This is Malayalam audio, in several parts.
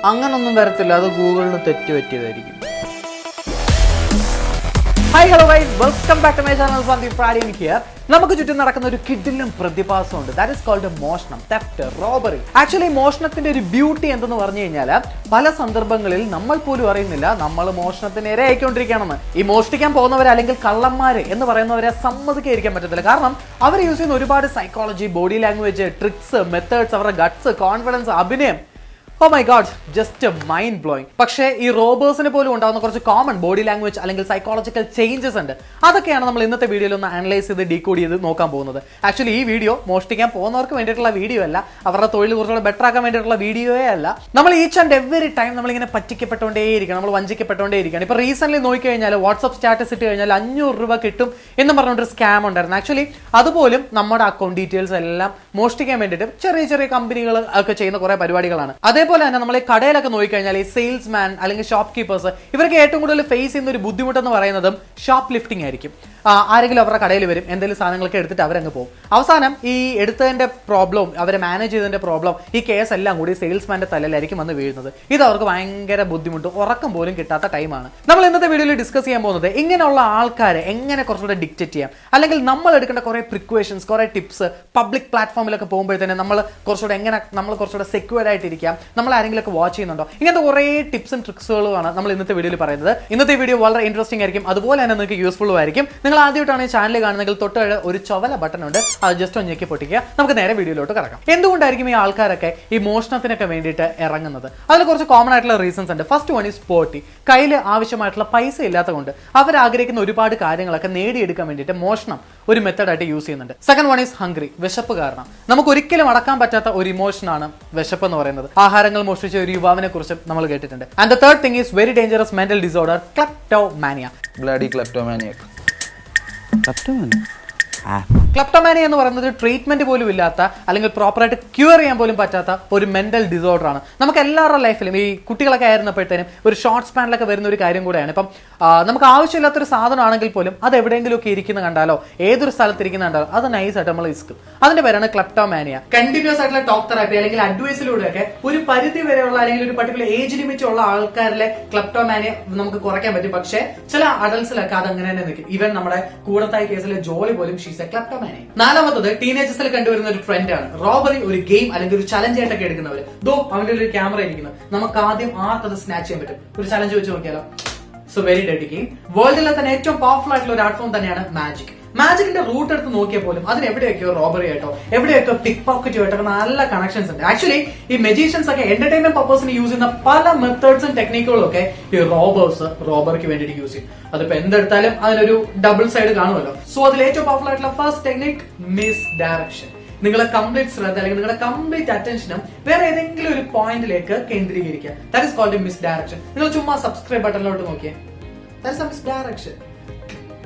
അങ്ങനൊന്നും വരത്തില്ല, അത് ഗൂഗിളിന് തെറ്റ് പറ്റിയതായിരിക്കും. Hi hello guys, welcome back to my channel Sandeep Fradian here. നമുക്ക് ചുറ്റും നടക്കുന്ന ഒരു കിടിലൻ പ്രതിഭാസമുണ്ട്. ദാറ്റ് ഈസ് കോൾഡ് മോഷണം, തെഫ്റ്റ്, റോബറി. ആക്ച്വലി മോഷണത്തിന്റെ ഒരു ബ്യൂട്ടി എന്തെന്ന് പറഞ്ഞു കഴിഞ്ഞാൽ പല സന്ദർഭങ്ങളിൽ നമ്മൾ പോലും അറിയുന്നില്ല നമ്മൾ മോഷണത്തിന് ഇരയായിക്കൊണ്ടിരിക്കുകയാണെന്ന്. ഈ മോഷ്ടിക്കാൻ പോകുന്നവരെ അല്ലെങ്കിൽ കള്ളന്മാര് എന്ന് പറയുന്നവരെ സമ്മതിക്കാതിരിക്കാൻ പറ്റത്തില്ല. കാരണം അവർ യൂസ് ചെയ്യുന്ന ഒരുപാട് psychology, body language, tricks, methods, അവരുടെ ഗട്ട്സ്, കോൺഫിഡൻസ്, അഭിനയം, oh my god, just mind blowing. പക്ഷേ ഈ റോബേഴ്സിന് പോലും ഉണ്ടാകുന്ന കുറച്ച് കോമൺ ബോഡി ലാംഗ്വേജ് അല്ലെങ്കിൽ സൈക്കോളജിക്കൽ ചേഞ്ചസ് ഉണ്ട്. അതൊക്കെയാണ് നമ്മൾ ഇന്നത്തെ വീഡിയോയിൽ ഒന്ന് അനലൈസ് ചെയ്ത് ഡീകോഡ് ചെയ്ത് നോക്കാൻ പോകുന്നത്. ആക്ച്വലി ഈ വീഡിയോ മോഷ്ടിക്കാൻ പോകുന്നവർക്ക് വേണ്ടിയിട്ടുള്ള വീഡിയോ അല്ല, അവരുടെ തൊഴിൽ കുറച്ചുകൂടെ ബെറ്റർ ആക്കാൻ വേണ്ടിയിട്ടുള്ള വീഡിയോയേ അല്ല. നമ്മൾ ഈച്ച് ആൻഡ് എവറി ടൈം നമ്മളിങ്ങനെ പറ്റിക്കപ്പെട്ടുകൊണ്ടേയിരിക്കണം, നമ്മൾ വഞ്ചിക്കപ്പെട്ടുകൊണ്ടേയിരിക്കണം. ഇപ്പോൾ റീസെന്റ് നോക്കിക്കഴിഞ്ഞാൽ വാട്സ്ആപ്പ് സ്റ്റാറ്റസ് ഇട്ട് കഴിഞ്ഞാൽ 500 രൂപ കിട്ടും എന്ന് പറഞ്ഞുകൊണ്ടൊരു സ്കാം ഉണ്ടായിരുന്നു. ആക്ച്വലി അതുപോലും നമ്മുടെ അക്കൗണ്ട് ഡീറ്റെയിൽസ് എല്ലാം മോഷ്ടിക്കാൻ വേണ്ടിയിട്ട് ചെറിയ ചെറിയ കമ്പനികൾ ഒക്കെ ചെയ്യുന്ന കുറെ പരിപാടികളാണ്. അതേപോലെ തന്നെ നമ്മൾ ഈ കടയിലൊക്കെ നോക്കിക്കഴിഞ്ഞാൽ ഈ സെയിൽസ്മാൻ അല്ലെങ്കിൽ ഷോപ്പ് കീപ്പേഴ്സ് ഇവർക്ക് ഏറ്റവും കൂടുതൽ ഫേസ് ചെയ്യുന്ന ഒരു ബുദ്ധിമുട്ടെന്ന് പറയുന്നതും ഷോപ്പ് ലിഫ്റ്റിംഗ് ആയിരിക്കും. ആരെങ്കിലും അവരുടെ കടയിൽ വരും, എന്തെങ്കിലും സാധനങ്ങളൊക്കെ എടുത്തിട്ട് അവരങ്ങ് പോകും. അവസാനം ഈ എടുത്തതിന്റെ പ്രോബ്ലം, അവരെ മാനേജ് ചെയ്തതിന്റെ പ്രോബ്ലം, ഈ കേസ് എല്ലാം കൂടി സെയിൽസ്മാന്റെ തലയിലായിരിക്കും വന്ന് വീഴുന്നത്. ഇത് അവർക്ക് ഭയങ്കര ബുദ്ധിമുട്ടും ഉറക്കം പോലും കിട്ടാത്ത ടൈമാണ്. നമ്മൾ ഇന്നത്തെ വീഡിയോയിൽ ഡിസ്കസ് ചെയ്യാൻ പോകുന്നത് ഇങ്ങനെയുള്ള ആൾക്കാരെ എങ്ങനെ കുറച്ചുകൂടെ ഡിക്റ്റേറ്റ് ചെയ്യാം, അല്ലെങ്കിൽ നമ്മൾ എടുക്കേണ്ട കുറെ പ്രിക്കോഷൻസ്, കുറെ ടിപ്സ്, പബ്ലിക് പ്ലാറ്റ്ഫോമിലൊക്കെ പോകുമ്പോഴത്തേനും നമ്മൾ കുറച്ചുകൂടെ സെക്യൂർഡ് ആയിട്ടിരിക്കാം, നമ്മൾ ആരെങ്കിലും ഒക്കെ വാച്ച് ചെയ്യുന്നുണ്ടോ, ഇങ്ങനത്തെ കുറെ ടിപ്സും ട്രിക്സുകളുമാണ് നമ്മൾ ഇന്നത്തെ വീഡിയോയിൽ പറയുന്നത്. ഇന്നത്തെ വീഡിയോ വളരെ ഇൻട്രസ്റ്റിംഗ് ആയിരിക്കും, അതുപോലെ തന്നെ നിങ്ങൾക്ക് യൂസ്ഫുള്ളും ആയിരിക്കും. നിങ്ങൾ ആദ്യമായിട്ടാണ് ഈ ചാനൽ കാണുന്നെങ്കിൽ തൊട്ട് ഒരു ചുവല ബട്ടൺ ഉണ്ട്, അത് ജസ്റ്റ് ഒന്ന് ഞെക്കി പൊട്ടിക്കുക. നമുക്ക് നേരെ വീഡിയോയിലോട്ട് കിടക്കാം. എന്തുകൊണ്ടായിരിക്കും ഈ ആൾക്കാരൊക്കെ ഈ മോഷണത്തിനൊക്കെ വേണ്ടിയിട്ട് ഇറങ്ങുന്നത്? അതിൽ കുറച്ച് കോമൺ ആയിട്ടുള്ള റീസൺസ് ഉണ്ട്. First one is poverty. കയ്യിൽ ആവശ്യമായിട്ടുള്ള പൈസ ഇല്ലാത്തത് കൊണ്ട് അവർ ആഗ്രഹിക്കുന്ന ഒരുപാട് കാര്യങ്ങളൊക്കെ നേടിയെടുക്കാൻ വേണ്ടിയിട്ട് മോഷണം ഒരു മെത്തേഡായിട്ട് യൂസ് ചെയ്യുന്നുണ്ട്. സെക്കൻഡ് വൺ ഈസ് ഹംഗ്രി, വിശപ്പ് കാരണം. നമുക്ക് ഒരിക്കലും അടക്കാൻ പറ്റാത്ത ഒരു ഇമോഷനാണ് വിശപ്പ് എന്ന് പറയുന്നത്. ആഹാരങ്ങൾ മോഷ്ടിച്ച ഒരു യുവാവിനെ കുറിച്ച് നമ്മൾ കേട്ടിട്ടുണ്ട്. And the third thing is very dangerous mental disorder, kleptomania. Bloody kleptomania. Kleptomania എന്ന് പറയുന്നത് ട്രീറ്റ്മെന്റ് പോലും ഇല്ലാത്ത അല്ലെങ്കിൽ പ്രോപ്പറായിട്ട് ക്യൂർ ചെയ്യാൻ പോലും പറ്റാത്ത ഒരു മെന്റൽ ഡിസോർഡർ ആണ്. നമുക്ക് എല്ലാവരുടെ ലൈഫിലും ഈ കുട്ടികളൊക്കെ ആയിരുന്നപ്പോഴത്തേനും ഒരു ഷോർട്ട് സ്പാനിലൊക്കെ വരുന്ന ഒരു കാര്യം കൂടെയാണ്. ഇപ്പം നമുക്ക് ആവശ്യമില്ലാത്തൊരു സാധനം ആണെങ്കിൽ പോലും അത് എവിടെയെങ്കിലുമൊക്കെ ഇരിക്കുന്ന കണ്ടാലോ, ഏതൊരു സ്ഥലത്ത് ഇരിക്കുന്ന കണ്ടാലോ അത് നൈസായിട്ട് നമ്മൾ ഇസ്കും. അതിന്റെ പേരാണ് ക്ലെപ്റ്റോമാനിയ. കണ്ടിന്യൂസ് ആയിട്ടുള്ള ടോക്ക് തെറാപ്പി അല്ലെങ്കിൽ അഡ്വൈസിലൂടെയൊക്കെ ഒരു പരിധി വരെയുള്ള അല്ലെങ്കിൽ ഒരു പർട്ടിക്കുലർ ഏജ് ലിമിറ്റ് ഉള്ള ആൾക്കാരിലെ ക്ലെപ്റ്റോമാനിയ നമുക്ക് കുറയ്ക്കാൻ പറ്റും. പക്ഷേ ചില അഡൽട്സിലൊക്കെ അത് അങ്ങനെ തന്നെ നിൽക്കും. ഈവൻ നമ്മുടെ കൂടത്തായി കേസിലെ ജോലി പോലും ഷീസ് എ ക്ലെപ്റ്റോമാനിയ. നാലാമത്തത് ടീനേജേഴ്സിൽ കണ്ടുവരുന്ന ഒരു ട്രെൻഡ് ആണ് റോബറി. ഒരു ഗെയിം അല്ലെങ്കിൽ ഒരു ചലഞ്ച് ആയിട്ടൊക്കെ എടുക്കുന്നവർ. അവന്റെ ഒരു ക്യാമറ ഇരിക്കുന്നത്, നമുക്ക് ആദ്യം ആർക്കത് സ്നാച്ച് ചെയ്യാൻ പറ്റും. ഒരു ചലഞ്ച് വെച്ച് നോക്കിയാലോ. So very deadly game. വേൾഡിലെ തന്നെ ഏറ്റവും പവർഫുൾ ആയിട്ടുള്ള ഒരു ആർട്ട് ഫോം തന്നെയാണ് മാജിക്. മാജിക്കിന്റെ റൂട്ട് എടുത്ത് നോക്കിയാൽ പോലും അതിന് എവിടെയൊക്കെയോ റോബറി ആയിട്ടോ എവിടെയൊക്കെ പിക് പോക്കറ്റ് ആയിട്ടോ നല്ല കണക്ഷൻസ് ഉണ്ട്. ആക്ച്വലി ഈ മെജീഷ്യൻസ് ഒക്കെ എന്റർടൈൻമെന്റ് പർപ്പസിന് യൂസ് ചെയ്യുന്ന പല മെത്തേഡ്സും ടെക്നിക്കുകളും ഒക്കെ ഈ റോബറിക്ക് വേണ്ടിയിട്ട് യൂസ് ചെയ്യും. അതിപ്പോ എന്തെടുത്താലും അതിനൊരു ഡബിൾ സൈഡ് കാണുമല്ലോ. സോ അതിൽ ഏറ്റവും പവർഫുൾ ആയിട്ടുള്ള ഫസ്റ്റ് ടെക്നിക് മിസ് ഡയറക്ഷൻ. നിങ്ങളെ കംപ്ലീറ്റ് ശ്രദ്ധ അല്ലെങ്കിൽ നിങ്ങളുടെ കംപ്ലീറ്റ് അറ്റൻഷനും വേറെ ഏതെങ്കിലും ഒരു പോയിന്റിലേക്ക് കേന്ദ്രീകരിക്കുക. That is called misdirection. നിങ്ങൾ ചുമ്മാ സബ്സ്ക്രൈബ് ബട്ടണിലോട്ട് നോക്കിയേ, that is a misdirection.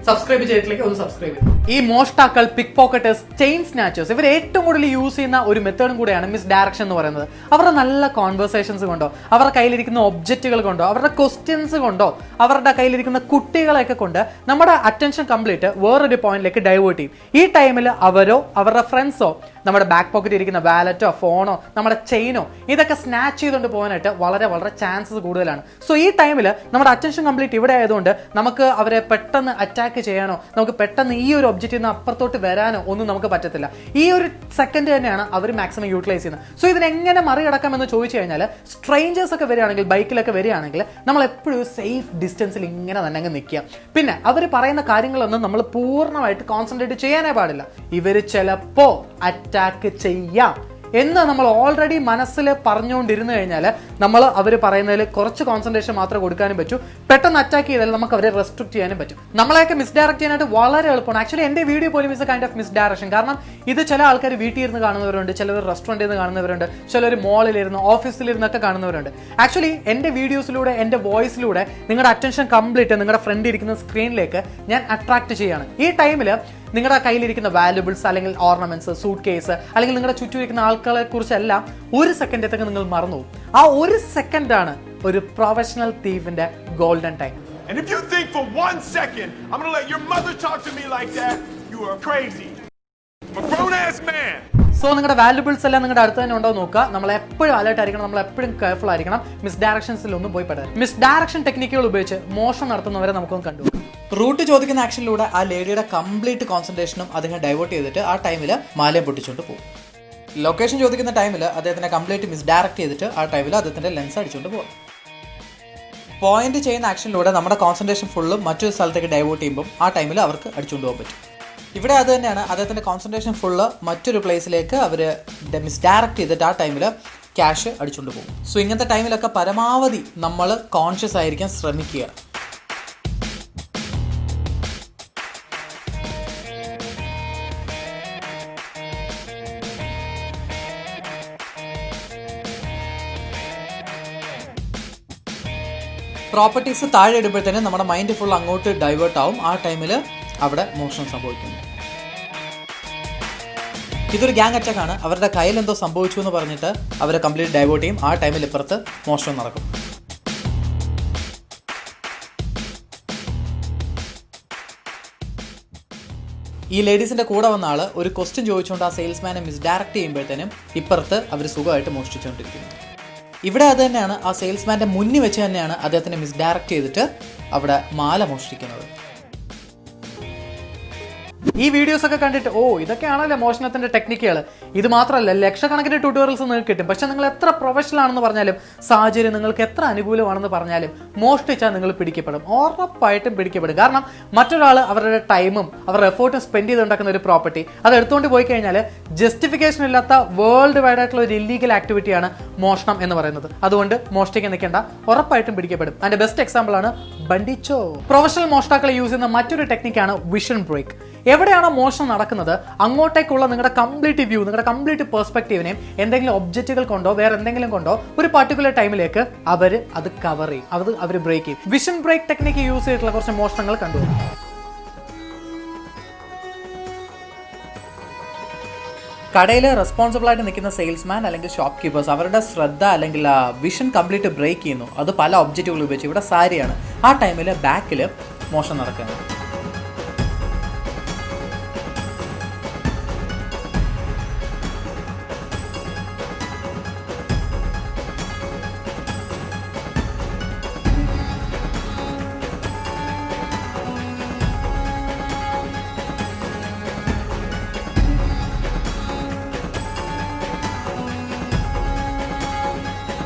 Subscribe ചെയ്തിട്ടില്ലെങ്കിൽ ഒന്ന് സബ്സ്ക്രൈബ് ചെയ്യും. ഈ മോഷ്ടാക്കൾ, പിക് പോക്കറ്റേഴ്സ്, ചെയിൻ സ്നാച്ചേഴ്സ് ഇവർ ഏറ്റവും കൂടുതൽ യൂസ് ചെയ്യുന്ന ഒരു മെത്തേഡും കൂടെയാണ് മിസ് ഡയറക്ഷൻ എന്ന് പറയുന്നത്. അവരുടെ നല്ല കോൺവെർസേഷൻസ് കൊണ്ടോ, അവരുടെ കയ്യിലിരിക്കുന്ന ഒബ്ജക്റ്റുകൾ കൊണ്ടോ, അവരുടെ ക്വസ്റ്റ്യൻസ് കൊണ്ടോ, അവരുടെ കയ്യിലിരിക്കുന്ന കുട്ടികളെയൊക്കെ കൊണ്ട് നമ്മുടെ അറ്റൻഷൻ കംപ്ലീറ്റ് വേറൊരു പോയിന്റിലേക്ക് ഡൈവേർട്ട് ചെയ്യും. ഈ ടൈമിൽ അവരോ അവരുടെ ഫ്രണ്ട്സോ നമ്മുടെ ബാക്ക് പോക്കറ്റിൽ ഇരിക്കുന്ന വാലറ്റോ ഫോണോ നമ്മുടെ ചെയിനോ ഇതൊക്കെ സ്നാച്ച് ചെയ്തുകൊണ്ട് പോകാനായിട്ട് വളരെ വളരെ ചാൻസസ് കൂടുതലാണ്. സോ ഈ ടൈമിൽ നമ്മുടെ അറ്റൻഷൻ കംപ്ലീറ്റ് ഇവിടെ ആയതുകൊണ്ട് നമുക്ക് അവരെ പെട്ടെന്ന് അറ്റാക്ക് ചെയ്യാനോ, നമുക്ക് പെട്ടെന്ന് ഈ ഒരു ഒബ്ജക്റ്റിൽ നിന്ന് അപ്പുറത്തോട്ട് വരാനോ ഒന്നും നമുക്ക് പറ്റത്തില്ല. ഈ ഒരു സെക്കൻഡ് തന്നെയാണ് അവർ മാക്സിമം യൂട്ടിലൈസ് ചെയ്യുന്നത്. സോ ഇതിനെങ്ങനെ മറികടക്കാം എന്ന് ചോദിച്ചു കഴിഞ്ഞാൽ, സ്ട്രേഞ്ചേഴ്സ് ഒക്കെ വരികയാണെങ്കിൽ, ബൈക്കിലൊക്കെ വരികയാണെങ്കിൽ നമ്മൾ എപ്പോഴും സേഫ് ഡിസ്റ്റൻസിൽ ഇങ്ങനെ തന്നെ അങ്ങ് നിൽക്കുക. പിന്നെ അവർ പറയുന്ന കാര്യങ്ങളൊന്നും നമ്മൾ പൂർണ്ണമായിട്ട് കോൺസെൻട്രേറ്റ് ചെയ്യാനേ പാടില്ല. ഇവർ ചിലപ്പോ അറ്റാക്ക് ചെയ്യാം എന്ന് നമ്മൾ ഓൾറെഡി മനസ്സിൽ പറഞ്ഞുകൊണ്ടിരുന്നു കഴിഞ്ഞാൽ നമ്മൾ അവർ പറയുന്നതിൽ കുറച്ച് കോൺസെൻട്രേഷൻ മാത്രമേ കൊടുക്കാനും പറ്റൂ. പെട്ടെന്ന് അറ്റാക്ക് ചെയ്താൽ നമുക്ക് അവരെ റെസ്ട്രിക്ട് ചെയ്യാനും പറ്റും. നമ്മളെയൊക്കെ മിസ്ഡയറക്ട് ചെയ്യാനായിട്ട് വളരെ എളുപ്പമാണ്. ആക്ച്വലി എൻ്റെ വീഡിയോ പോലും ഇസ് എ കൈൻഡ് ഓഫ് മിസ്ഡയറക്ഷൻ. കാരണം ഇത് ചില ആൾക്കാർ വീട്ടിൽ ഇരുന്ന് കാണുന്നവരുണ്ട്, ചിലർ റെസ്റ്റോറൻറ്റിൽ നിന്ന് കാണുന്നവരുണ്ട്, ചിലർ മോളിലിരുന്ന് ഓഫീസിലിരുന്നൊക്കെ കാണുന്നവരുണ്ട്. ആക്ച്വലി എൻ്റെ വീഡിയോസിലൂടെ, എൻ്റെ വോയിസിലൂടെ നിങ്ങളുടെ അറ്റൻഷൻ കംപ്ലീറ്റ് നിങ്ങളുടെ ഫ്രണ്ട് ഇരിക്കുന്ന സ്ക്രീനിലേക്ക് ഞാൻ അട്രാക്ട് ചെയ്യാണ്. ഈ ടൈമിൽ നിങ്ങളുടെ കയ്യിലിരിക്കുന്ന വാല്യുബിൾസ് അല്ലെങ്കിൽ ഓർണമെന്റ്സ്, സൂട്ട് കേസ് അല്ലെങ്കിൽ നിങ്ങളുടെ ചുറ്റും ഇരിക്കുന്ന ആൾക്കാരെ കുറിച്ചെല്ലാം ഒരു സെക്കൻഡത്തേക്ക് നിങ്ങൾ മറന്നു പോകും. ആ ഒരു സെക്കൻഡാണ് ഒരു പ്രൊഫഷണൽ തീവിന്റെ golden time. And if you think for 1 second I'm gonna let your mother talk to me like that, you are crazy. I'm a grown-ass man. So നിങ്ങളുടെ വാല്യുബിൾസ് എല്ലാം നിങ്ങളുടെ അടുത്ത് തന്നെ ഉണ്ടോ നോക്കുക. നമ്മൾ എപ്പോഴും അലേർട്ട് ആയിരിക്കണം, നമ്മൾ എപ്പോഴും കെയർഫുൾ ആയിരിക്കണം, മിസ് ഡയറക്ഷൻസിലൊന്നും പോയി പെടാൻ. മിസ് ഡയറക്ഷൻ ടെക്നിക്കുകൾ ഉപയോഗിച്ച് മോഷണം നടത്തുന്നവരെ നമുക്കൊന്ന് കണ്ടു. റൂട്ട് ചോദിക്കുന്ന ആക്ഷനിലൂടെ ആ ലേഡിയുടെ കംപ്ലീറ്റ് കോൺസെൻട്രേഷനും അദ്ദേഹം ഡൈവേർട്ട് ചെയ്തിട്ട് ആ ടൈമിൽ മാലയം പൊട്ടിച്ചുകൊണ്ട് പോകും. ലൊക്കേഷൻ ചോദിക്കുന്ന ടൈമിൽ അദ്ദേഹത്തിനെ കംപ്ലീറ്റ് മിസ്ഡയറക്ട് ചെയ്തിട്ട് ആ ടൈമിൽ അദ്ദേഹത്തിൻ്റെ ലെൻസ് അടിച്ചുകൊണ്ട് പോകും. പോയിന്റ് ചെയ്യുന്ന ആക്ഷനിലൂടെ നമ്മുടെ കോൺസെൻട്രേഷൻ ഫുള്ളും മറ്റൊരു സ്ഥലത്തേക്ക് ഡൈവേർട്ട് ചെയ്യുമ്പോൾ ആ ടൈമിൽ അവർക്ക് അടിച്ചുകൊണ്ട് പോകാൻ പറ്റും. ഇവിടെ അത് തന്നെയാണ്, അദ്ദേഹത്തിൻ്റെ കോൺസെൻട്രേഷൻ ഫുള്ള് മറ്റൊരു പ്ലേസിലേക്ക് അവർ മിസ്ഡയറക്ട് ചെയ്തിട്ട് ആ ടൈമിൽ ക്യാഷ് അടിച്ചുകൊണ്ട് പോകും. സോ ഇങ്ങനത്തെ ടൈമിലൊക്കെ പരമാവധി നമ്മൾ കോൺഷ്യസ് ആയിരിക്കാൻ ശ്രമിക്കുക. പ്രോപ്പർട്ടീസ് താഴെ ഇടുമ്പോഴത്തേനും നമ്മുടെ മൈൻഡ് ഫുൾ അങ്ങോട്ട് ഡൈവേർട്ട് ആവും. ആ ടൈമിൽ അവിടെ മോഷണം സംഭവിക്കുന്നു. ഇതൊരു ഗ്യാങ് അറ്റാക്കാണ്. അവരുടെ കയ്യിൽ എന്തോ സംഭവിച്ചു എന്ന് പറഞ്ഞിട്ട് അവരെ കംപ്ലീറ്റ് ഡൈവേർട്ട് ചെയ്യും. ആ ടൈമിൽ ഇപ്പുറത്ത് മോഷണം നടക്കും. ഈ ലേഡീസിൻ്റെ കൂടെ വന്ന ആൾ ഒരു ക്വസ്റ്റ്യൻ ചോദിച്ചുകൊണ്ട് ആ സെയിൽസ്മാനെ മിസ്ഡയറക്ട് ചെയ്യുമ്പോഴത്തേനും ഇപ്പുറത്ത് അവർ സുഖമായിട്ട് മോഷ്ടിച്ചുകൊണ്ടിരിക്കുന്നു. ഇവിടെ അത് തന്നെയാണ്, ആ സെയിൽസ്മാൻ്റെ മുന്നിൽ വെച്ച് തന്നെയാണ് അദ്ദേഹത്തിനെ മിസ്ഡയറക്ട് ചെയ്തിട്ട് അവിടെ മാല മോഷ്ടിക്കുന്നത്. ഈ വീഡിയോസ് ഒക്കെ കണ്ടിട്ട് ഇതൊക്കെയാണല്ലോ മോഷണത്തിന്റെ ടെക്നിക്കുകൾ, ഇത് മാത്രമല്ല ലക്ഷക്കണക്കിന് ട്യൂട്ടോറിയൽസ് നിങ്ങൾക്ക് കിട്ടും. പക്ഷെ നിങ്ങൾ എത്ര പ്രൊഫഷണൽ ആണെന്ന് പറഞ്ഞാലും, സാഹചര്യം നിങ്ങൾക്ക് എത്ര അനുകൂലമാണെന്ന് പറഞ്ഞാലും, മോഷ്ടിച്ചാൽ നിങ്ങൾ പിടിക്കപ്പെടും, ഉറപ്പായിട്ടും പിടിക്കപ്പെടും. കാരണം മറ്റൊരാൾ അവരുടെ ടൈമും അവരുടെ എഫേർട്ടും സ്പെൻഡ് ചെയ്തുണ്ടാക്കുന്ന ഒരു പ്രോപ്പർട്ടി അത് എടുത്തുകൊണ്ട് പോയി കഴിഞ്ഞാൽ ജസ്റ്റിഫിക്കേഷൻ ഇല്ലാത്ത വേൾഡ് വൈഡ് ആയിട്ടുള്ള ഒരു ഇല്ലീഗൽ ആക്ടിവിറ്റിയാണ് മോഷണം എന്ന് പറയുന്നത്. അതുകൊണ്ട് മോഷ്ടിക്കാൻ നിൽക്കേണ്ട, ഉറപ്പായിട്ടും പിടിക്കപ്പെടും. അതിന്റെ ബെസ്റ്റ് എക്സാമ്പിൾ ആണ് ബണ്ടിച്ചോ. പ്രൊഫഷണൽ മോഷ്ടാക്കളെ യൂസ് ചെയ്യുന്ന മറ്റൊരു ടെക്നിക്കാണ് വിഷൻ ബ്രേക്ക്. എവിടെയാണോ മോഷണം നടക്കുന്നത് അങ്ങോട്ടേക്കുള്ള നിങ്ങളുടെ കംപ്ലീറ്റ് വ്യൂ, നിങ്ങളുടെ കംപ്ലീറ്റ് പെർസ്പെക്റ്റീവിനെയും എന്തെങ്കിലും ഒബ്ജക്റ്റുകൾ കൊണ്ടോ വേറെ എന്തെങ്കിലും കൊണ്ടോ ഒരു പർട്ടിക്കുലർ ടൈമിലേക്ക് അവർ അത് കവർ ചെയ്യും, അവർ ബ്രേക്ക് ചെയ്യും. വിഷൻ ബ്രേക്ക് ടെക്നിക്ക് യൂസ് ചെയ്തിട്ടുള്ള കുറച്ച് മോഷണങ്ങൾ കണ്ടു. കടയിൽ റെസ്പോൺസിബിൾ ആയിട്ട് നിൽക്കുന്ന സെയിൽസ്മാൻ അല്ലെങ്കിൽ ഷോപ്പ് കീപ്പേഴ്സ് അവരുടെ ശ്രദ്ധ അല്ലെങ്കിൽ വിഷൻ കംപ്ലീറ്റ് ബ്രേക്ക് ചെയ്യുന്നു. അത് പല ഒബ്ജക്റ്റുകൾ ഉപയോഗിച്ച്. ഇവിടെ സാരിയാണ്. ആ ടൈമിൽ ബാക്കിൽ മോഷണം നടക്കുന്നത്.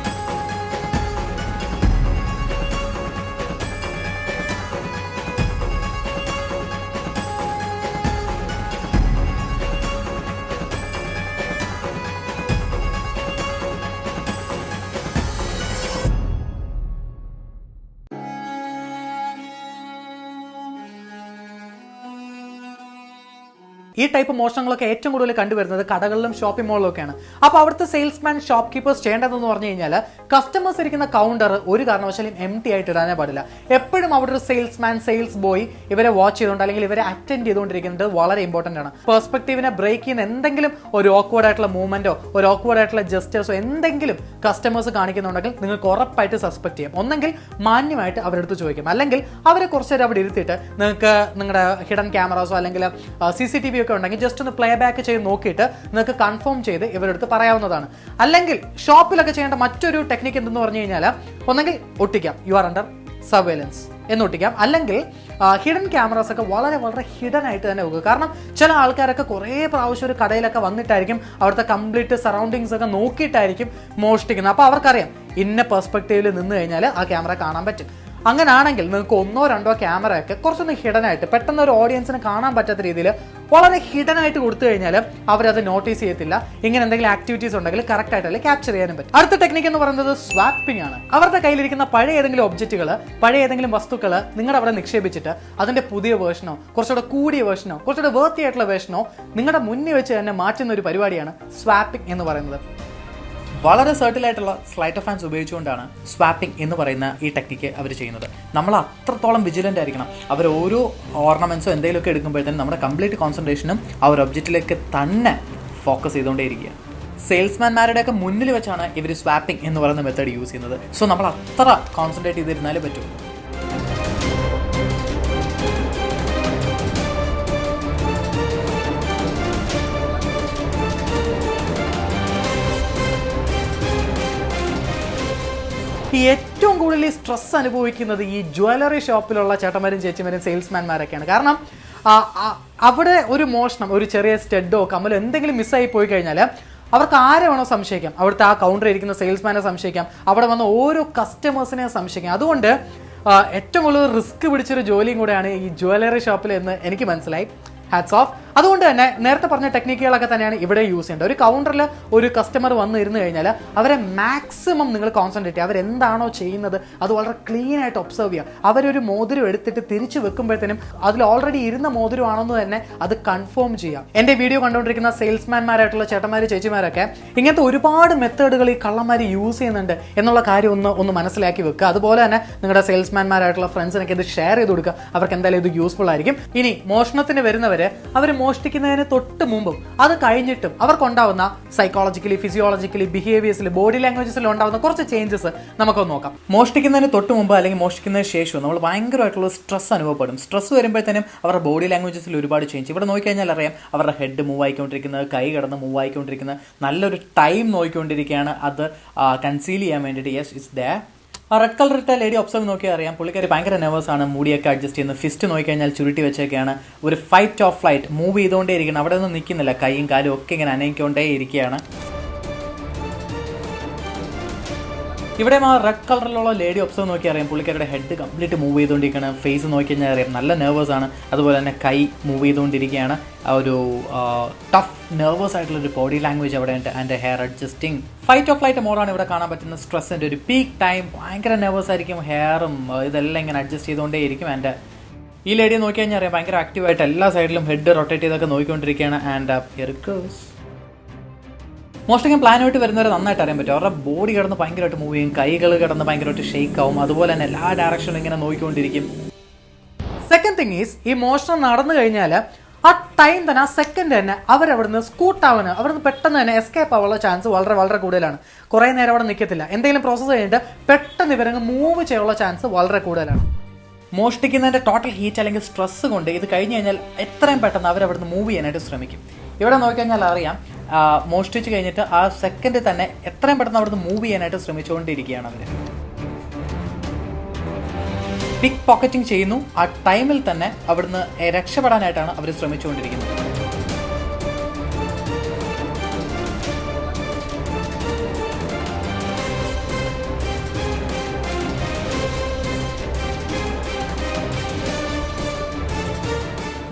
ഈ ടൈപ്പ് മോഷണങ്ങളൊക്കെ ഏറ്റവും കൂടുതൽ കണ്ടുവരുന്നത് കടകളിലും ഷോപ്പിംഗ് മോളിലും ഒക്കെയാണ്. അപ്പോൾ അവിടുത്തെ സെയിൽസ്മാൻ ഷോപ്പ് കീപ്പേഴ്സ് ചെയ്യേണ്ടതെന്ന് പറഞ്ഞു കഴിഞ്ഞാൽ കസ്റ്റമേഴ്സ് ഇരിക്കുന്ന കൗണ്ടർ ഒരു കാരണവശാലും എംപ്റ്റി ആയിട്ട് ഇടാനേ പാടില്ല. എപ്പോഴും അവിടെ ഒരു സെയിൽസ്മാൻ, സെയിൽസ് ബോയ് ഇവരെ വാച്ച് ചെയ്തുകൊണ്ട് അല്ലെങ്കിൽ ഇവരെ അറ്റൻഡ് ചെയ്തുകൊണ്ടിരിക്കുന്നത് വളരെ ഇമ്പോർട്ടൻ്റ് ആണ്. പെർസ്പെക്റ്റീവിനെ ബ്രേക്ക് ചെയ്യുന്ന എന്തെങ്കിലും ഒരു ഓക്വേർഡ് ആയിട്ടുള്ള മൂവ്മെന്റോ ഒരു ഓക്വേർഡ് ആയിട്ടുള്ള ജസ്റ്റേഴ്സോ എന്തെങ്കിലും കസ്റ്റമേഴ്സ് കാണിക്കുന്നുണ്ടെങ്കിൽ നിങ്ങൾക്ക് ഉറപ്പായിട്ട് സസ്പെക്ട് ചെയ്യാം. ഒന്നെങ്കിൽ മാന്യമായിട്ട് അവരെടുത്ത് ചോദിക്കും, അല്ലെങ്കിൽ അവരെ കുറച്ചേരം അവിടെ ഇരുത്തിയിട്ട് നിങ്ങൾക്ക് നിങ്ങളുടെ ഹിഡൻ ക്യാമറാസോ അല്ലെങ്കിൽ CcTv ഒക്കെ ഉണ്ടെങ്കിൽ ജസ്റ്റ് ഒന്ന് പ്ലേ ബാക്ക് ചെയ്ത് നോക്കിയിട്ട് നിങ്ങൾക്ക് കൺഫേം ചെയ്ത് ഇവരെടുത്ത് പറയാവുന്നതാണ്. അല്ലെങ്കിൽ ഷോപ്പിലൊക്കെ ചെയ്യേണ്ട മറ്റൊരു ടെക്നിക്ക് എന്തെന്ന് പറഞ്ഞു കഴിഞ്ഞാൽ ഒന്നെങ്കിൽ ഒട്ടിക്കാം, യു ആർ അണ്ടർ സർവൈലൻസ് എന്നൊട്ടിക്കാം, അല്ലെങ്കിൽ ഹിഡൻ ക്യാമറാസ് ഒക്കെ വളരെ വളരെ ഹിഡൻ ആയിട്ട് തന്നെ വെക്കുക. കാരണം ചില ആൾക്കാരൊക്കെ കുറേ പ്രാവശ്യം ഒരു കടയിലൊക്കെ വന്നിട്ടായിരിക്കും അവിടുത്തെ കംപ്ലീറ്റ് സറൗണ്ടിങ്സ് ഒക്കെ നോക്കിയിട്ടായിരിക്കും മോഷ്ടിക്കുന്നത്. അപ്പോൾ അവർക്കറിയാം ഇന്ന പെർസ്പെക്റ്റീവിൽ നിന്ന് കഴിഞ്ഞാൽ ആ ക്യാമറ കാണാൻ പറ്റും. അങ്ങനാണെങ്കിൽ നിങ്ങൾക്ക് ഒന്നോ രണ്ടോ ക്യാമറയൊക്കെ കുറച്ചൊന്ന് ഹിഡനായിട്ട് പെട്ടെന്ന് ഒരു ഓഡിയൻസിന് കാണാൻ പറ്റാത്ത രീതിയിൽ വളരെ ഹിഡനായിട്ട് കൊടുത്തു കഴിഞ്ഞാൽ അവരത് നോട്ടീസ് ചെയ്യത്തില്ല. ഇങ്ങനെ എന്തെങ്കിലും ആക്ടിവിറ്റീസ് ഉണ്ടെങ്കിൽ കറക്റ്റ് ആയിട്ടല്ലേ ക്യാപ്ചർ ചെയ്യാനും പറ്റും. അടുത്ത ടെക്നിക്ക് എന്ന് പറയുന്നത് സ്വാപ്പിംഗ് ആണ്. അവരുടെ കയ്യിലിരിക്കുന്ന പഴയ ഏതെങ്കിലും ഒബ്ജക്റ്റുകൾ, പഴയ ഏതെങ്കിലും വസ്തുക്കൾ നിങ്ങളുടെ അവിടെ നിക്ഷേപിച്ചിട്ട് അതിന്റെ പുതിയ വേർഷനോ കുറച്ചുകൂടെ കൂടിയ വേർഷനോ കുറച്ചുകൂടെ വേർത്തി ആയിട്ടുള്ള വേർഷനോ നിങ്ങളുടെ മുന്നിൽ വെച്ച് തന്നെ മാറ്റുന്ന ഒരു പരിപാടിയാണ് സ്വാപ്പിംഗ് എന്ന് പറയുന്നത്. വളരെ സെർട്ടിലായിട്ടുള്ള സ്ലൈറ്റ് ഓഫ് ഹാൻഡ്സ് ഉപയോഗിച്ചുകൊണ്ടാണ് സ്വാപ്പിംഗ് എന്ന് പറയുന്ന ഈ ടെക്നിക്ക് അവർ ചെയ്യുന്നത്. നമ്മൾ അത്രത്തോളം വിജിലൻ്റ് ആയിരിക്കണം. അവർ ഓരോ ഓർണമെൻറ്റ്സോ എന്തെങ്കിലുമൊക്കെ എടുക്കുമ്പോഴത്തേനും നമ്മുടെ കംപ്ലീറ്റ് കോൺസെൻട്രേഷനും ആ ഒരു ഒബ്ജക്റ്റിലേക്ക് തന്നെ ഫോക്കസ് ചെയ്തുകൊണ്ടേയിരിക്കുക. സെയിൽസ്മാൻമാരുടെയൊക്കെ മുന്നിൽ വെച്ചാണ് ഇവർ സ്വാപ്പിംഗ് എന്ന് പറയുന്ന മെത്തേഡ് യൂസ് ചെയ്യുന്നത്. സോ നമ്മൾ അത്ര കോൺസെൻട്രേറ്റ് ചെയ്തിരുന്നാലേ പറ്റൂ. സ്ട്രെസ് അനുഭവിക്കുന്നത് ഈ ജ്വല്ലറി ഷോപ്പിലുള്ള ചേട്ടന്മാരും ചേച്ചിമാരും സെയിൽസ്മാൻമാരൊക്കെയാണ്. കാരണം അവിടെ ഒരു മോഷണം, ഒരു ചെറിയ സ്റ്റഡോ കമ്മലോ എന്തെങ്കിലും മിസ്സായി പോയി കഴിഞ്ഞാൽ അവർക്ക് ആരെ വേണോ സംശയിക്കാം. അവിടുത്തെ ആ കൗണ്ടറിൽ ഇരിക്കുന്ന സെയിൽസ്മാനെ സംശയിക്കാം, അവിടെ വന്ന ഓരോ കസ്റ്റമേഴ്സിനെ സംശയിക്കാം. അതുകൊണ്ട് ഏറ്റവും കൂടുതൽ റിസ്ക് പിടിച്ചൊരു ജോലിയും കൂടെയാണ് ഈ ജ്വല്ലറി ഷോപ്പിൽ എന്ന് എനിക്ക് മനസ്സിലായി. Hats off. അതുകൊണ്ട് തന്നെ നേരത്തെ പറഞ്ഞ ടെക്നിക്കുകളൊക്കെ തന്നെയാണ് ഇവിടെ യൂസ് ചെയ്യേണ്ടത്. ഒരു കൗണ്ടറിൽ ഒരു കസ്റ്റമർ വന്ന് ഇരുന്ന് കഴിഞ്ഞാൽ അവരെ മാക്സിമം നിങ്ങൾ കോൺസെൻട്രേറ്റ് ചെയ്യുക. അവരെന്താണോ ചെയ്യുന്നത് അത് വളരെ ക്ലീൻ ആയിട്ട് ഒബ്സർവ് ചെയ്യുക. അവരൊരു മോതിരം എടുത്തിട്ട് തിരിച്ചു വെക്കുമ്പോഴത്തേനും അതിൽ ഓൾറെഡി ഇരുന്ന മോതിരമാണെന്ന് തന്നെ അത് കൺഫേം ചെയ്യാം. എൻ്റെ വീഡിയോ കണ്ടുകൊണ്ടിരിക്കുന്ന സെയിൽസ്മാൻമാരായിട്ടുള്ള ചേട്ടന്മാർ ചേച്ചിമാരൊക്കെ ഇങ്ങനത്തെ ഒരുപാട് മെത്തേഡുകൾ ഈ കള്ളന്മാർ യൂസ് ചെയ്യുന്നുണ്ട് എന്നുള്ള കാര്യം ഒന്ന് മനസ്സിലാക്കി വെക്കുക. അതുപോലെ തന്നെ നിങ്ങളുടെ സെയിൽസ്മാൻമാരായിട്ടുള്ള ഫ്രണ്ട്സിനൊക്കെ ഇത് ഷെയർ ചെയ്ത് കൊടുക്കുക. അവർക്ക് എന്തായാലും ഇത് യൂസ്ഫുൾ ആയിരിക്കും. ഇനി മോഷണത്തിന് വരുന്നവർ അവർ മോഷ്ടിക്കുന്നതിന് തൊട്ട് മുമ്പും അത് കഴിഞ്ഞിട്ടും അവർക്കുണ്ടാവുന്ന സൈക്കോളജിക്കലി, ഫിസിയോളജിക്കലി, ബിഹേവിയേഴ്സിൽ, ബോഡി ലാംഗ്വേജസിൽ ഉണ്ടാവുന്ന കുറച്ച് ചേഞ്ചസ് നമുക്കൊന്ന് നോക്കാം. മോഷ്ടിക്കുന്നതിന് തൊട്ട് മുമ്പ് അല്ലെങ്കിൽ മോഷ്ടിക്കുന്നതിന് ശേഷം നമ്മൾ ഭയങ്കരമായിട്ടുള്ള സ്ട്രെസ് അനുഭവപ്പെടും. സ്ട്രെസ് വരുമ്പോഴത്തേനും അവരുടെ ബോഡി ലാംഗ്വേജസിൽ ഒരുപാട് ചേഞ്ച്. ഇവിടെ നോക്കിക്കഴിഞ്ഞാൽ അറിയാം അവരുടെ ഹെഡ് മൂവ് ആയിക്കൊണ്ടിരിക്കുന്നത്, കൈ കിടന്ന് മൂവ് ആയിക്കൊണ്ടിരിക്കുന്നത്, നല്ലൊരു ടൈം നോക്കിക്കൊണ്ടിരിക്കുകയാണ് അത് കൺസീൽ ചെയ്യാൻ വേണ്ടിയിട്ട്. Yes, it's there. ആ റെഡ് കളർ ഇട്ട ലേഡി ഒബ്സർവ് നോക്കിയാൽ അറിയാം പുള്ളിക്കാരി ഭയങ്കര നെർവസ് ആണ്. മുടിയൊക്കെ അഡ്ജസ്റ്റ് ചെയ്യുന്നത്, ഫിസ്റ്റ് നോക്കിക്കഴിഞ്ഞാൽ ചുരുട്ടി വെച്ചൊക്കെയാണ്. ഒരു ഫൈറ്റ് ഓഫ് ഫ്ലൈറ്റ് മൂവ് ചെയ്തുകൊണ്ടേ ഇരിക്കണം. അവിടെ ഒന്നും നിൽക്കുന്നില്ല, കൈയും കാലും ഒക്കെ ഇങ്ങനെ അനയിക്കൊണ്ടേ ഇരിക്കുകയാണ്. ഇവിടെ ആ റെഡ് കളറിലുള്ള ലേഡി ഒബ്സർവ് നോക്കി അറിയാം പുള്ളിക്കാരുടെ ഹെഡ് കംപ്ലീറ്റ് മൂവ് ചെയ്തുകൊണ്ടിരിക്കുകയാണ്. ഫേസ് നോക്കി കഴിഞ്ഞാൽ അറിയാം നല്ല നെർവസ് ആണ്. അതുപോലെ തന്നെ കൈ മൂവ് ചെയ്തുകൊണ്ടിരിക്കുകയാണ്. ആ ഒരു ടഫ് നെർവസ് ആയിട്ടുള്ളൊരു ബോഡി ലാംഗ്വേജ് അവിടെ ഉണ്ട്. And hair adjusting. Fight of flight മോഡാണ് ഇവിടെ കാണാൻ പറ്റുന്ന. സ്ട്രെസ്സിൻ്റെ ഒരു പീക്ക് ടൈം, ഭയങ്കര നെർവസ് ആയിരിക്കും. ഹെയറും ഇതെല്ലാം ഇങ്ങനെ അഡ്ജസ്റ്റ് ചെയ്തുകൊണ്ടേ ഇരിക്കും. ആൻഡ് ഈ ലേഡിയെ നോക്കി കഴിഞ്ഞാൽ അറിയാം ഭയങ്കര ആക്റ്റീവായിട്ട് എല്ലാ സൈഡിലും ഹെഡ് റൊട്ടേറ്റ് ചെയ്തൊക്കെ നോക്കിക്കൊണ്ടിരിക്കുകയാണ്. And here it goes. മോഷ്ടിക്കാൻ പ്ലാനായിട്ട് വരുന്നവരെ നന്നായിട്ട് അറിയാൻ പറ്റും. അവരുടെ ബോഡി കിടന്ന് ഭയങ്കരമായിട്ട് മൂവ് ചെയ്യും, കൈകൾ കിടന്ന് ഭയങ്കരമായിട്ട് ഷെയ്ക്ക് ആവും. അതുപോലെ തന്നെ എല്ലാ ഡയറക്ഷനിലും ഇങ്ങനെ നോക്കിക്കൊണ്ടിരിക്കും. സെക്കൻഡ് തിങ് ഈസ്, ഈ മോഷണം നടന്നു കഴിഞ്ഞാൽ ആ ടൈം തന്നെ, ആ സെക്കൻഡ് തന്നെ അവരവിടുന്ന് സ്കൂട്ടാവാൻ, അവിടുന്ന് പെട്ടെന്ന് തന്നെ എസ്കേപ്പ് ആവാനുള്ള ചാൻസ് വളരെ വളരെ കൂടുതലാണ്. കുറേ നേരം അവിടെ നിൽക്കത്തില്ല. എന്തെങ്കിലും പ്രോസസ്സ് കഴിഞ്ഞിട്ട് പെട്ടെന്ന് ഇവരങ്ങ് മൂവ് ചെയ്യാനുള്ള ചാൻസ് വളരെ കൂടുതലാണ്. മോഷ്ടിക്കുന്നതിൻ്റെ ടോട്ടൽ ഹീറ്റ് അല്ലെങ്കിൽ സ്ട്രെസ് കൊണ്ട് ഇത് കഴിഞ്ഞ് കഴിഞ്ഞാൽ എത്രയും പെട്ടെന്ന് അവരവിടുന്ന് മൂവ് ചെയ്യാനായിട്ട് ശ്രമിക്കും. ഇവിടെ നോക്കിക്കഴിഞ്ഞാൽ അറിയാം മോഷ്ടിച്ച് കഴിഞ്ഞിട്ട് ആ സെക്കൻഡ് തന്നെ എത്രയും പെട്ടെന്ന് അവിടുന്ന് മൂവ് ചെയ്യാനായിട്ട് ശ്രമിച്ചുകൊണ്ടിരിക്കുകയാണ് അവർ. പിക്ക് പോക്കറ്റിംഗ് ചെയ്യുന്നു. ആ ടൈമിൽ തന്നെ അവിടുന്ന് രക്ഷപ്പെടാനായിട്ടാണ് അവർ ശ്രമിച്ചുകൊണ്ടിരിക്കുന്നത്.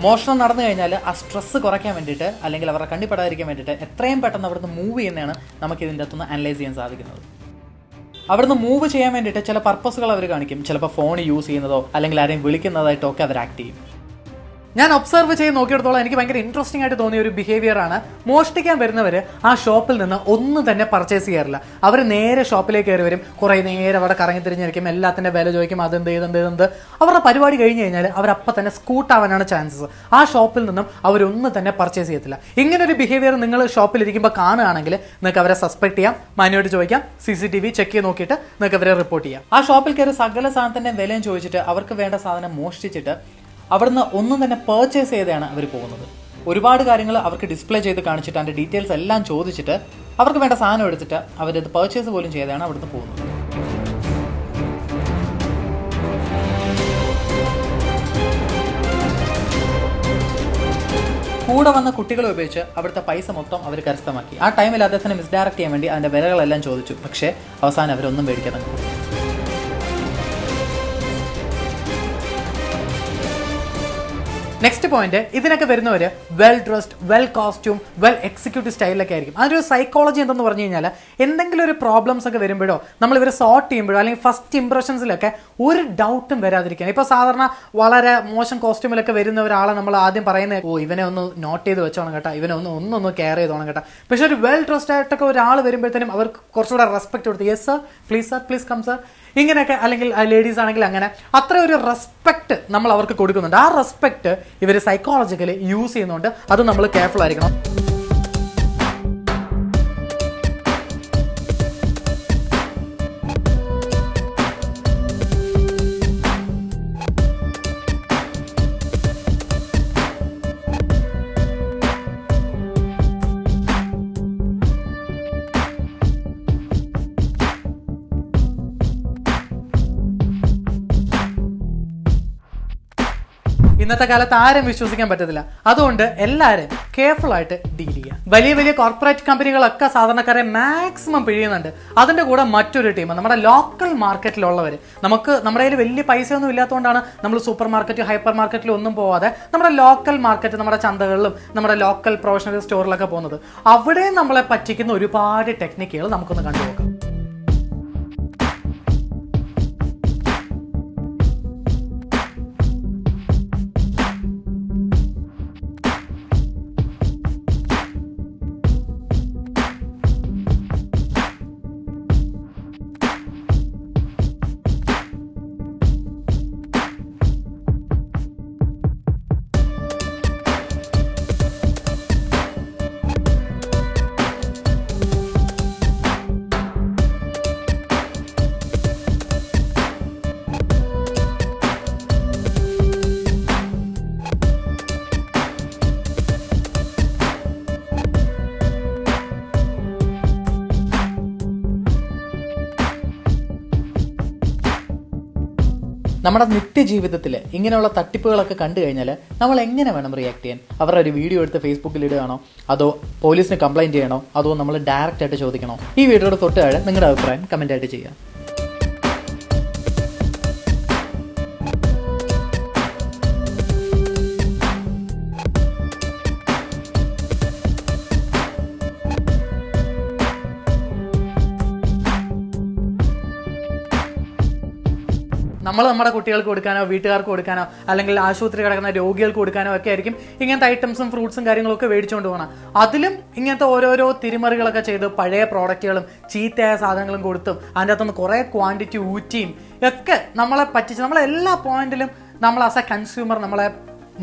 മോഷണം നടന്നു കഴിഞ്ഞാൽ ആ സ്ട്രെസ് കുറയ്ക്കാൻ വേണ്ടിയിട്ട് അല്ലെങ്കിൽ അവരുടെ കണ്ണിപ്പെടാതിരിക്കാൻ വേണ്ടിയിട്ട് എത്രയും പെട്ടെന്ന് അവിടുന്ന് മൂവ് ചെയ്യുന്നതാണ് നമുക്ക് ഇതിൻ്റെ അകത്തുനിന്ന് അനലൈസ് ചെയ്യാൻ സാധിക്കുന്നത്. അവിടുന്ന് മൂവ് ചെയ്യാൻ വേണ്ടിയിട്ട് ചില പർപ്പസുകൾ അവർ കാണിക്കും. ചിലപ്പോൾ ഫോൺ യൂസ് ചെയ്യുന്നതോ അല്ലെങ്കിൽ ആരെയും വിളിക്കുന്നതായിട്ടോ ഒക്കെ അവർ ആക്ട് ചെയ്യും. ഞാൻ ഒബ്സർവ് ചെയ്ത് നോക്കിയെടുത്തോളം എനിക്ക് ഭയങ്കര ഇൻട്രസ്റ്റിംഗ് ആയിട്ട് തോന്നിയ ഒരു ബിഹേവിയർ ആണ്. മോഷ്ടിക്കാൻ വരുന്നവർ ആ ഷോപ്പിൽ നിന്ന് ഒന്നും തന്നെ പർച്ചേസ് ചെയ്യാറില്ല. അവർ നേരെ ഷോപ്പിലേക്ക് കയറി വരും, കുറേ നേരം അവിടെ കറങ്ങി തിരിഞ്ഞിരിക്കും, എല്ലാത്തിൻ്റെ വില ചോദിക്കും, അതെന്ത്. അവരുടെ പരിപാടി കഴിഞ്ഞ് കഴിഞ്ഞാൽ അവരപ്പം തന്നെ സ്കൂട്ടാവാനാണ് ചാൻസസ്. ആ ഷോപ്പിൽ നിന്നും അവരൊന്നും തന്നെ പർച്ചേസ് ചെയ്യത്തില്ല. ഇങ്ങനൊരു ബിഹേവിയർ നിങ്ങൾ ഷോപ്പിലിരിക്കുമ്പോൾ കാണുകയാണെങ്കിൽ നിങ്ങൾക്ക് അവരെ സസ്പെക്ട് ചെയ്യാം, മാന്യമായിട്ട് ചോദിക്കാം, CcTv ചെക്ക് ചെയ്ത് നോക്കിയിട്ട് നിങ്ങൾക്ക് അവരെ റിപ്പോർട്ട് ചെയ്യാം. ആ ഷോപ്പിൽ കയറി സകല സാധനത്തിൻ്റെ വിലയും ചോദിച്ചിട്ട് അവർക്ക് വേണ്ട സാധനം മോഷ്ടിച്ചിട്ട് അവിടുന്ന് ഒന്നും തന്നെ പർച്ചേസ് ചെയ്താണ് അവർ പോകുന്നത്. ഒരുപാട് കാര്യങ്ങൾ അവർക്ക് ഡിസ്പ്ലേ ചെയ്ത് കാണിച്ചിട്ട് അതിൻ്റെ ഡീറ്റെയിൽസ് എല്ലാം ചോദിച്ചിട്ട് അവർക്ക് വേണ്ട സാധനം എടുത്തിട്ട് അവരത് പർച്ചേസ് പോലും ചെയ്താണ് അവിടുന്ന് പോകുന്നത്. കൂടെ വന്ന കുട്ടികളെ ഉപയോഗിച്ച് അവിടുത്തെ പൈസ മൊത്തം അവർ കരസ്ഥമാക്കി. ആ ടൈമിൽ അദ്ദേഹത്തിന് മിസ്ഡയറക്ട് ചെയ്യാൻ വേണ്ടി അതിൻ്റെ വിലകളെല്ലാം ചോദിച്ചു. പക്ഷേ അവസാനം അവരൊന്നും മേടിക്കാതെ പോയി. നെക്സ്റ്റ് പോയിന്റ്, ഇതിനൊക്കെ വരുന്നവർ well dressed, well costume, well executive സ്റ്റൈലിലൊക്കെ ആയിരിക്കും. അതിൻ്റെ ഒരു സൈക്കോളജി എന്തെന്ന് പറഞ്ഞു കഴിഞ്ഞാൽ എന്തെങ്കിലും ഒരു പ്രോബ്ലംസ് ഒക്കെ വരുമ്പോഴോ നമ്മൾ ഇവരെ സോർട്ട് ചെയ്യുമ്പോഴോ അല്ലെങ്കിൽ ഫസ്റ്റ് ഇംപ്രഷൻസിലൊക്കെ ഒരു ഡൗട്ടും വരാതിരിക്കാൻ. ഇപ്പോൾ സാധാരണ വളരെ മോശം കോസ്റ്റ്യൂമിലൊക്കെ വരുന്ന ഒരാളെ നമ്മൾ ആദ്യം പറയുന്നത് ഇവനെ ഒന്ന് നോട്ട് ചെയ്ത് വെച്ചോണം കേട്ടോ, ഇവനെ ഒന്ന് കെയർ ചെയ്തോണം കേട്ടോ. പക്ഷേ ഒരു വെൽ ഡ്രസ്ഡ് ആയിട്ടൊക്കെ ഒരാൾ വരുമ്പോഴത്തേനും അവർക്ക് കുറച്ചുകൂടെ റെസ്പെക്ട് കൊടുത്ത് yes sir please come sir ഇങ്ങനെയൊക്കെ, അല്ലെങ്കിൽ ലേഡീസ് ആണെങ്കിൽ അങ്ങനെ അത്ര ഒരു റെസ്പെക്ട് നമ്മൾ അവർക്ക് കൊടുക്കുന്നുണ്ട്. ആ റെസ്പെക്ട് ഇവർ സൈക്കോളജിക്കലി യൂസ് ചെയ്യുന്നുണ്ട്. അത് നമ്മൾ കെയർഫുൾ ആയിരിക്കണം. ഇന്നത്തെ കാലത്ത് ആരും വിശ്വസിക്കാൻ പറ്റത്തില്ല. അതുകൊണ്ട് എല്ലാവരും കെയർഫുൾ ആയിട്ട് ഡീൽ ചെയ്യുക. വലിയ വലിയ കോർപ്പറേറ്റ് കമ്പനികളൊക്കെ സാധാരണക്കാരെ മാക്സിമം പിഴിയുന്നുണ്ട്. അതിന്റെ കൂടെ മറ്റൊരു ടീം നമ്മുടെ ലോക്കൽ മാർക്കറ്റിലുള്ളവർ. നമ്മുടെ കയ്യിൽ വലിയ പൈസയൊന്നും ഇല്ലാത്തതുകൊണ്ടാണ് നമ്മൾ സൂപ്പർ മാർക്കറ്റ് ഹൈപ്പർ മാർക്കറ്റിൽ ഒന്നും പോവാതെ നമ്മുടെ ലോക്കൽ മാർക്കറ്റ്, നമ്മുടെ ചന്തകളിലും നമ്മുടെ ലോക്കൽ പ്രൊഫഷണൽ സ്റ്റോറിലൊക്കെ പോകുന്നത്. അവിടെ നമ്മളെ പറ്റിക്കുന്ന ഒരുപാട് ടെക്നിക്കുകൾ നമുക്കൊന്ന് കണ്ടുപോകാം. നമ്മുടെ നിത്യജീവിതത്തിൽ ഇങ്ങനെയുള്ള തട്ടിപ്പുകളൊക്കെ കണ്ടു കഴിഞ്ഞാൽ നമ്മൾ എങ്ങനെ വേണം റിയാക്ട് ചെയ്യാൻ? അവരുടെ ഒരു വീഡിയോ എടുത്ത് ഫേസ്ബുക്കിൽ ഇടുകയാണോ, അതോ പോലീസിന് കംപ്ലൈൻറ്റ് ചെയ്യണോ, അതോ നമ്മൾ ഡയറക്റ്റ് ആയിട്ട് ചോദിക്കണോ? ഈ വീഡിയോയുടെ തൊട്ട് താഴെ നിങ്ങളുടെ അഭിപ്രായം കമൻ്റ് ആയിട്ട് ചെയ്യാം. നമ്മൾ നമ്മുടെ കുട്ടികൾക്ക് കൊടുക്കാനോ വീട്ടുകാർക്ക് കൊടുക്കാനോ അല്ലെങ്കിൽ ആശുപത്രി കിടക്കുന്ന രോഗികൾക്ക് കൊടുക്കാനോ ഒക്കെ ആയിരിക്കും ഇങ്ങനത്തെ ഐറ്റംസും ഫ്രൂട്ട്സും കാര്യങ്ങളൊക്കെ മേടിച്ചുകൊണ്ട് പോകണം. അതിലും ഇങ്ങനത്തെ ഓരോരോ തിരിമറികളൊക്കെ ചെയ്ത് പഴയ പ്രോഡക്റ്റുകളും ചീത്തയായ സാധനങ്ങളും കൊടുത്തും അതിൻ്റെ അകത്തുനിന്ന് കുറേ ക്വാണ്ടിറ്റി ഊറ്റിയും ഒക്കെ നമ്മളെ പറ്റിച്ച് നമ്മളെല്ലാ പോയിന്റിലും നമ്മൾ ആസ് എ കൺസ്യൂമർ നമ്മളെ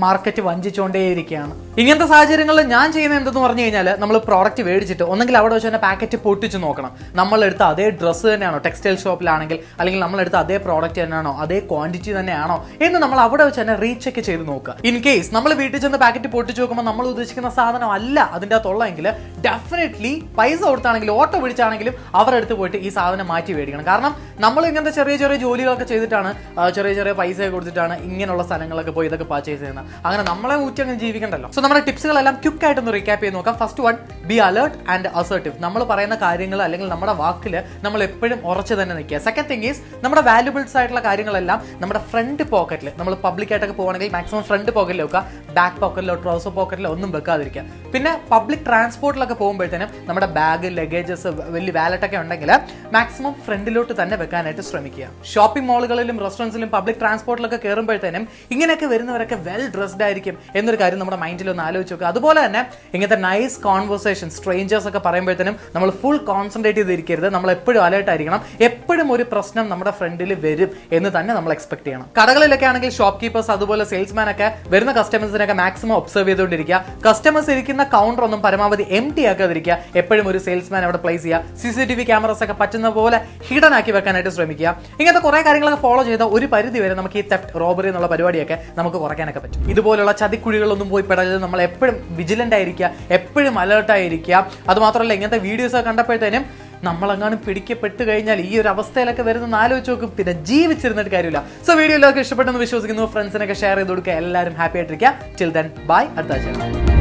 മാർക്കറ്റ് വഞ്ചിച്ചുകൊണ്ടേയിരിക്കുകയാണ്. ഇങ്ങനത്തെ സാഹചര്യങ്ങളിൽ ഞാൻ ചെയ്യുന്നത് എന്തെന്ന് പറഞ്ഞു കഴിഞ്ഞാൽ, നമ്മൾ പ്രോഡക്റ്റ് മേടിച്ചിട്ട് ഒന്നെങ്കിൽ അവിടെ വെച്ച് തന്നെ പാക്കറ്റ് പൊട്ടിച്ച് നോക്കണം. നമ്മളെടുത്ത അതേ ഡ്രസ്സ് തന്നെയാണോ, ടെക്സ്റ്റൈൽ ഷോപ്പിലാണെങ്കിൽ, അല്ലെങ്കിൽ നമ്മളെടുത്ത അതേ പ്രോഡക്റ്റ് തന്നെയാണോ, അതേ ക്വാണ്ടിറ്റി തന്നെയാണോ എന്ന് നമ്മൾ അവിടെ വെച്ച് തന്നെ റീചെക്ക് ചെയ്ത് നോക്കുക. ഇൻ കേസ് നമ്മൾ വീട്ടിൽ ചെന്ന് പാക്കറ്റ് പൊട്ടിച്ച് നോക്കുമ്പോൾ നമ്മൾ ഉദ്ദേശിക്കുന്ന സാധനം അല്ല അതിൻ്റെ അകത്തുള്ളതെങ്കിൽ ഡെഫിനറ്റ്ലി പൈസ കൊടുത്താണെങ്കിലും ഓട്ടോ പിടിച്ചാണെങ്കിലും അവരുടെ അടുത്ത് പോയിട്ട് ഈ സാധനം മാറ്റി മേടിക്കണം. കാരണം നമ്മൾ ഇങ്ങനത്തെ ചെറിയ ചെറിയ ജോലികളൊക്കെ ചെയ്തിട്ടാണ്, ചെറിയ ചെറിയ പൈസ കൊടുത്തിട്ടാണ് ഇങ്ങനെയുള്ള സ്ഥലങ്ങളൊക്കെ പോയി ഇതൊക്കെ പർച്ചേസ് ചെയ്യുന്നത്. അങ്ങനെ നമ്മളെ ഊറ്റി അങ്ങനെ ജീവിക്കണ്ടല്ലോ. സോ നമ്മുടെ ടിപ്സുകളെല്ലാം ക്വിക്ക് ആയിട്ടൊന്ന് റീക്യാപ്പ് ചെയ്ത് നോക്കാം. First one, B alert and assertive. നമ്മൾ പറയുന്ന കാര്യങ്ങൾ അല്ലെങ്കിൽ നമ്മുടെ വാക്കിൽ നമ്മൾ എപ്പോഴും ഉറച്ചു തന്നെ നിൽക്കുക. സെക്കൻഡ് തിങ് ഈസ്, നമ്മുടെ വാല്യുബിൾസ് ആയിട്ടുള്ള കാര്യങ്ങളെല്ലാം നമ്മുടെ ഫ്രണ്ട് പോക്കറ്റിൽ, നമ്മൾ പബ്ലിക് ആയിട്ടൊക്കെ പോകുകയാണെങ്കിൽ മാക്സിമം ഫ്രണ്ട് പോക്കറ്റിൽ വെക്കുക. ബാക്ക് പോക്കറ്റിലോ ട്രൗസർ പോക്കറ്റിലോ ഒന്നും വെക്കാതിരിക്കുക. പിന്നെ പബ്ലിക് ട്രാൻസ്പോർട്ടിലൊക്കെ പോകുമ്പോഴത്തേനും നമ്മുടെ ബാഗ്, ലഗേജസ്, വലിയ വാലറ്റൊക്കെ ഉണ്ടെങ്കിൽ മാക്സിമം ഫ്രണ്ടിലോട്ട് തന്നെ വെക്കാനായിട്ട് ശ്രമിക്കുക. ഷോപ്പിംഗ് മാളുകളിലും റെസ്റ്റോറൻറ്റ്സിലും പബ്ലിക് ട്രാൻസ്പോർട്ടിലൊക്കെ കയറുമ്പോഴത്തേനും ഇങ്ങനെയൊക്കെ വരുന്നവരൊക്കെ വെൽ ഡ്രസ്ഡ് ആയിരിക്കും എന്നൊരു കാര്യം നമ്മുടെ മൈൻഡിൽ ഒന്ന് ആലോചിച്ച് നോക്കുക. അതുപോലെ തന്നെ ഇങ്ങനത്തെ നൈസ് കോൺവെർസേഷൻ സ്ട്രേഞ്ചേഴ്സ് ഒക്കെ പറയുമ്പോഴത്തേനും നമ്മൾ ഫുൾ കോൺസെൻട്രേറ്റ് ചെയ്തിരിക്കരുത്. നമ്മൾ എപ്പോഴും അലേർട്ട് ആയിരിക്കണം. എപ്പോഴും ഒരു പ്രശ്നം നമ്മുടെ ഫ്രണ്ടിൽ വരും എന്ന് തന്നെ നമ്മൾ എക്സ്പെക്ട് ചെയ്യണം. കടകളിലൊക്കെ ആണെങ്കിൽ ഷോപ്പ് കീപ്പേഴ്സ് അതുപോലെ സെയിൽസ്മാൻ ഒക്കെ വരുന്ന കസ്റ്റമേഴ്സിനൊക്കെ മാക്സിമം ഒബ്സർവ് ചെയ്തുകൊണ്ടിരിക്കുക. കസ്റ്റമേഴ്സ് ഇരിക്കുന്ന കൗണ്ടർ ഒന്നും പരമാവധി എംപ്റ്റി ആക്കാതിരിക്കുക. എപ്പോഴും ഒരു സെയിൽസ്മാൻ അവിടെ പ്ലേസ് ചെയ്യുക. CcTv ക്യാമറസ് ഒക്കെ പറ്റുന്ന പോലെ ഹിഡൻ ആക്കി വെക്കാനായിട്ട് ശ്രമിക്കുക. ഇങ്ങനത്തെ കുറെ കാര്യങ്ങളൊക്കെ ഫോളോ ചെയ്ത ഒരു പരിധി വരെ നമുക്ക് ഈ തെഫ്റ്റ്, റോബറി എന്നുള്ള പരിപാടിയൊക്കെ നമുക്ക് കുറയ്ക്കാനൊക്കെ പറ്റും. ഇതുപോലുള്ള ചതിക്കുഴികളൊന്നും പോയി പെടരുത്. നമ്മൾ എപ്പോഴും വിജിലന്റ് ആയിരിക്കുക, എപ്പോഴും അലേർട്ട് ആയിരിക്കുക. അതുമാത്രമല്ല ഇങ്ങനത്തെ വീഡിയോസ് ഒക്കെ കണ്ടപ്പോഴത്തേനും നമ്മളെങ്ങാനും പിടിക്കപ്പെട്ട് കഴിഞ്ഞാൽ ഈ ഒരു അവസ്ഥയിലൊക്കെ വരുന്ന ആലോചിച്ച് നോക്കും, പിന്നെ ജീവിച്ചിരുന്നിട്ട് കാര്യമില്ല. സോ വീഡിയോ എല്ലാവർക്കും ഇഷ്ടപ്പെട്ടെന്ന് വിശ്വസിക്കുന്നു. ഫ്രണ്ട്സിനൊക്കെ ഷെയർ ചെയ്ത് കൊടുക്കുക. എല്ലാവരും ഹാപ്പി ആയിട്ടിരിക്കുക. Till then bye. അടുത്ത ആഴ്ച.